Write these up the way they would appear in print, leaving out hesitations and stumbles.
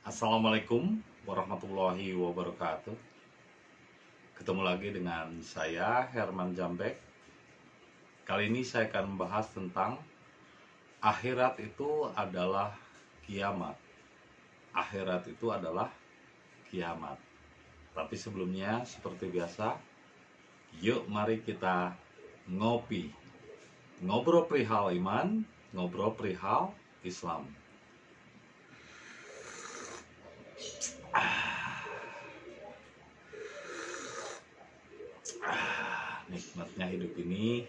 Assalamualaikum warahmatullahi wabarakatuh. Ketemu lagi dengan saya Herman Jambek. Kali ini saya akan membahas tentang akhirat itu adalah kiamat. Akhirat itu adalah kiamat. Tapi sebelumnya seperti biasa, yuk mari kita ngopi. Ngobrol perihal iman, ngobrol perihal Islam. Nikmatnya hidup ini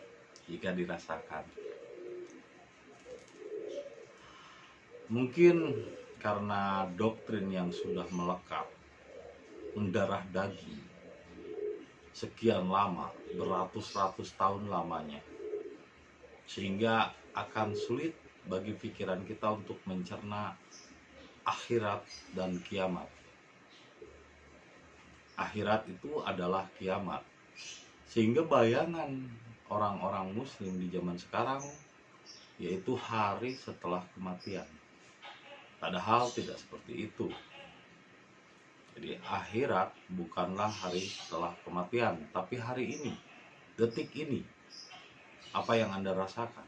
jika dirasakan. Mungkin karena doktrin yang sudah melekat, mendarah daging, sekian lama, beratus-ratus tahun lamanya, sehingga akan sulit bagi pikiran kita untuk mencerna akhirat dan kiamat. Akhirat itu adalah kiamat, sehingga bayangan orang-orang muslim di zaman sekarang yaitu hari setelah kematian. Padahal tidak seperti itu. Jadi akhirat bukanlah hari setelah kematian, tapi hari ini, detik ini, apa yang Anda rasakan.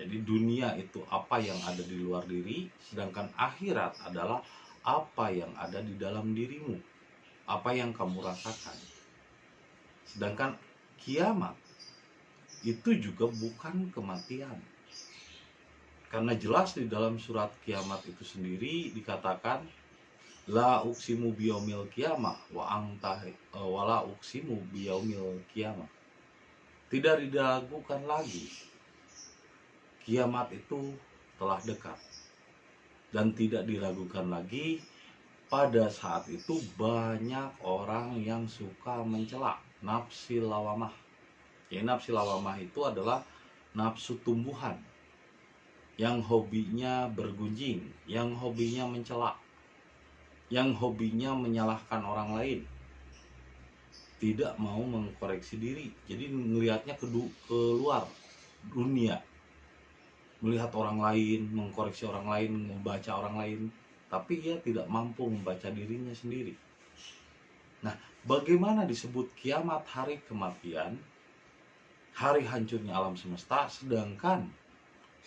Jadi dunia itu apa yang ada di luar diri, sedangkan akhirat adalah apa yang ada di dalam dirimu, apa yang kamu rasakan. Sedangkan kiamat itu juga bukan kematian. Karena jelas di dalam surat kiamat itu sendiri dikatakan la uqsimu biyaumil qiyamah wala uqsimu biyaumil qiyamah. Tidak diragukan lagi, kiamat itu telah dekat. Dan tidak diragukan lagi, pada saat itu banyak orang yang suka mencela nafsi lawamah. Ya, nafsi lawamah itu adalah nafsu tumbuhan yang hobinya bergunjing, yang hobinya mencela, yang hobinya menyalahkan orang lain, tidak mau mengkoreksi diri. Jadi melihatnya ke luar dunia, melihat orang lain, mengkoreksi orang lain, membaca orang lain, tapi ia tidak mampu membaca dirinya sendiri. Nah, bagaimana disebut kiamat, hari kematian, hari hancurnya alam semesta, sedangkan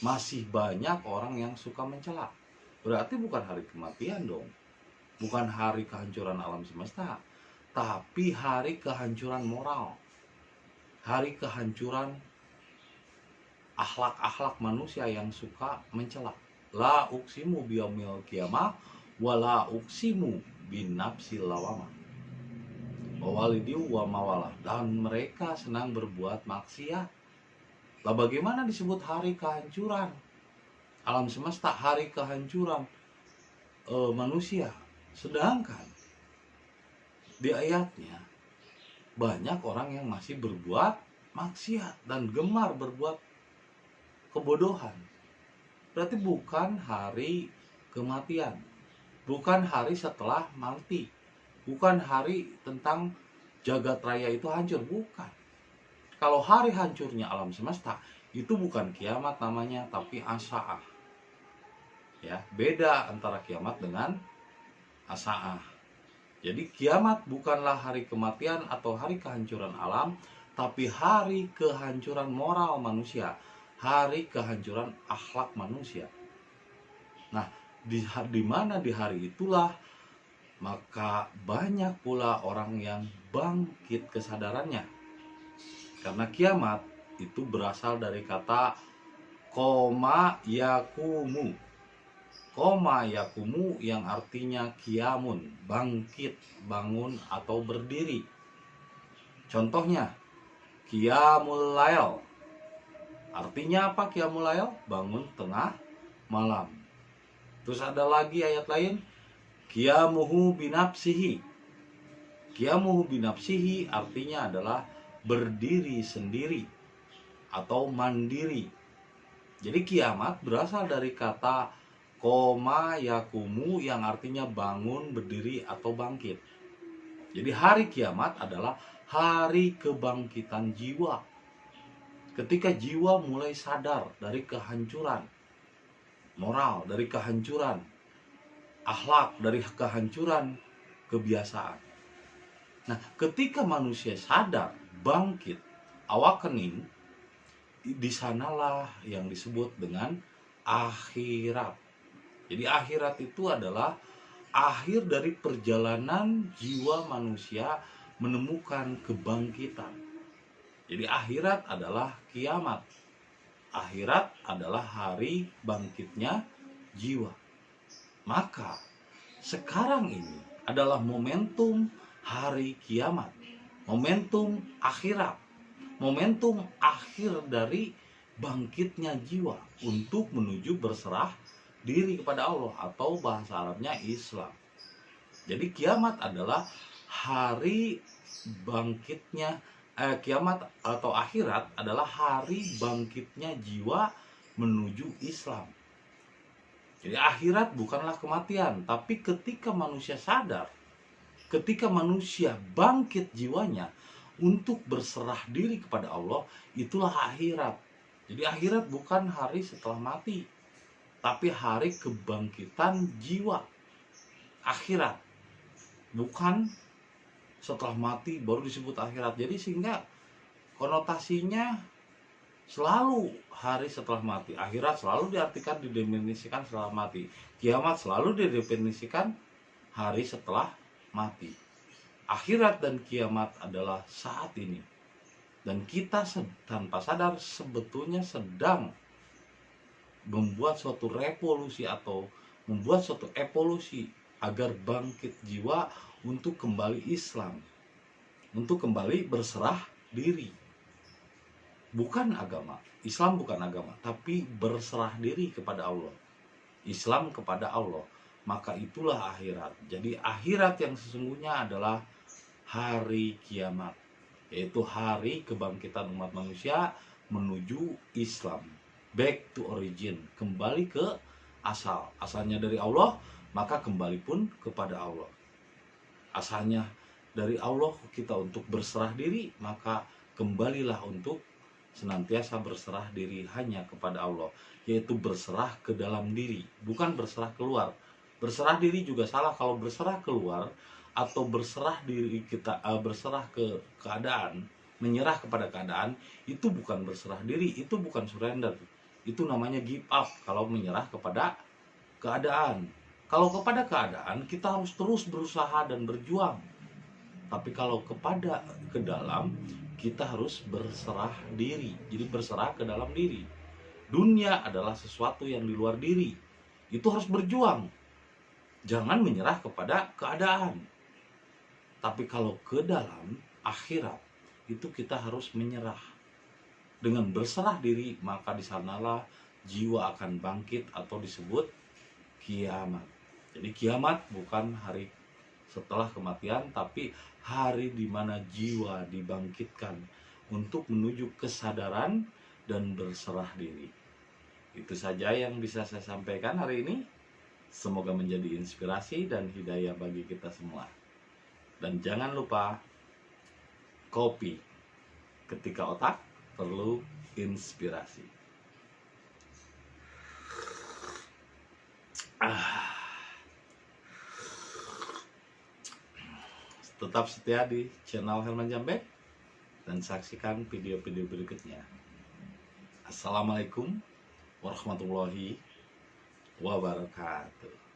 masih banyak orang yang suka mencela? Berarti bukan hari kematian dong, bukan hari kehancuran alam semesta, tapi hari kehancuran moral, hari kehancuran akhlak-akhlak manusia yang suka mencela. La uqsimu biyaumil qiyamah wala uqsimu binafsil lawamah wawalidiu wa mawalah. Dan mereka senang berbuat maksiat. Lah bagaimana disebut hari kehancuran alam semesta, hari kehancuran manusia, sedangkan di ayatnya banyak orang yang masih berbuat maksiat dan gemar berbuat kebodohan. Berarti bukan hari kematian, bukan hari setelah mati, bukan hari tentang jagat raya itu hancur, bukan. Kalau hari hancurnya alam semesta itu bukan kiamat namanya, tapi asa'ah. Ya, beda antara kiamat dengan asa'ah. Jadi kiamat bukanlah hari kematian atau hari kehancuran alam, tapi hari kehancuran moral manusia, hari kehancuran akhlak manusia. Nah, di mana di hari itulah maka banyak pula orang yang bangkit kesadarannya. Karena kiamat itu berasal dari kata koma yakumu. Koma yakumu yang artinya kiamun, bangkit, bangun atau berdiri. Contohnya, qiyamul lail. Artinya apa qiyamul lail? Bangun tengah malam. Terus ada lagi ayat lain, qiyamuhu binafsihi. Qiyamuhu binafsihi artinya adalah berdiri sendiri atau mandiri. Jadi kiamat berasal dari kata koma yakumu yang artinya bangun, berdiri atau bangkit. Jadi hari kiamat adalah hari kebangkitan jiwa. Ketika jiwa mulai sadar dari kehancuran moral, dari kehancuran akhlak, dari kehancuran kebiasaan. Nah, ketika manusia sadar, bangkit, awakening, di sanalah yang disebut dengan akhirat. Jadi akhirat itu adalah akhir dari perjalanan jiwa manusia menemukan kebangkitan. Jadi akhirat adalah kiamat. Akhirat adalah hari bangkitnya jiwa. Maka sekarang ini adalah momentum hari kiamat, momentum akhirat, momentum akhir dari bangkitnya jiwa untuk menuju berserah diri kepada Allah, atau bahasa Arabnya Islam. Jadi kiamat adalah hari bangkitnya kiamat atau akhirat adalah hari bangkitnya jiwa menuju Islam. Jadi akhirat bukanlah kematian, tapi ketika manusia sadar, ketika manusia bangkit jiwanya untuk berserah diri kepada Allah, itulah akhirat. Jadi akhirat bukan hari setelah mati, tapi hari kebangkitan jiwa. Akhirat bukan setelah mati baru disebut akhirat. Jadi sehingga konotasinya selalu hari setelah mati. Akhirat selalu diartikan, didefinisikan setelah mati. Kiamat selalu didefinisikan hari setelah mati. Akhirat dan kiamat adalah saat ini. Dan kita tanpa sadar sebetulnya sedang membuat suatu revolusi atau membuat suatu evolusi agar bangkit jiwa untuk kembali Islam, untuk kembali berserah diri. Bukan agama, Islam bukan agama, tapi berserah diri kepada Allah. Islam kepada Allah, maka itulah akhirat. Jadi akhirat yang sesungguhnya adalah hari kiamat, yaitu hari kebangkitan umat manusia menuju Islam. Back to origin, kembali ke asal. Asalnya dari Allah, maka kembali pun kepada Allah. Asalnya dari Allah kita untuk berserah diri, maka kembalilah untuk senantiasa berserah diri hanya kepada Allah, yaitu berserah ke dalam diri, bukan berserah keluar. Berserah diri juga salah. Kalau berserah keluar atau berserah diri kita, berserah ke keadaan, menyerah kepada keadaan, itu bukan berserah diri, itu bukan surrender. Itu namanya give up kalau menyerah kepada keadaan. Kalau kepada keadaan kita harus terus berusaha dan berjuang. Tapi kalau kepada ke dalam, kita harus berserah diri. Jadi berserah ke dalam diri. Dunia adalah sesuatu yang di luar diri. Itu harus berjuang. Jangan menyerah kepada keadaan. Tapi kalau ke dalam akhirat, itu kita harus menyerah. Dengan berserah diri, maka di sanalah jiwa akan bangkit atau disebut kiamat. Jadi kiamat bukan hari setelah kematian, tapi hari di mana jiwa dibangkitkan untuk menuju kesadaran dan berserah diri. Itu saja yang bisa saya sampaikan hari ini. Semoga menjadi inspirasi dan hidayah bagi kita semua. Dan jangan lupa kopi ketika otak perlu inspirasi. Tetap setia di channel Herman Jambek dan saksikan video-video berikutnya. Assalamualaikum warahmatullahi wabarakatuh.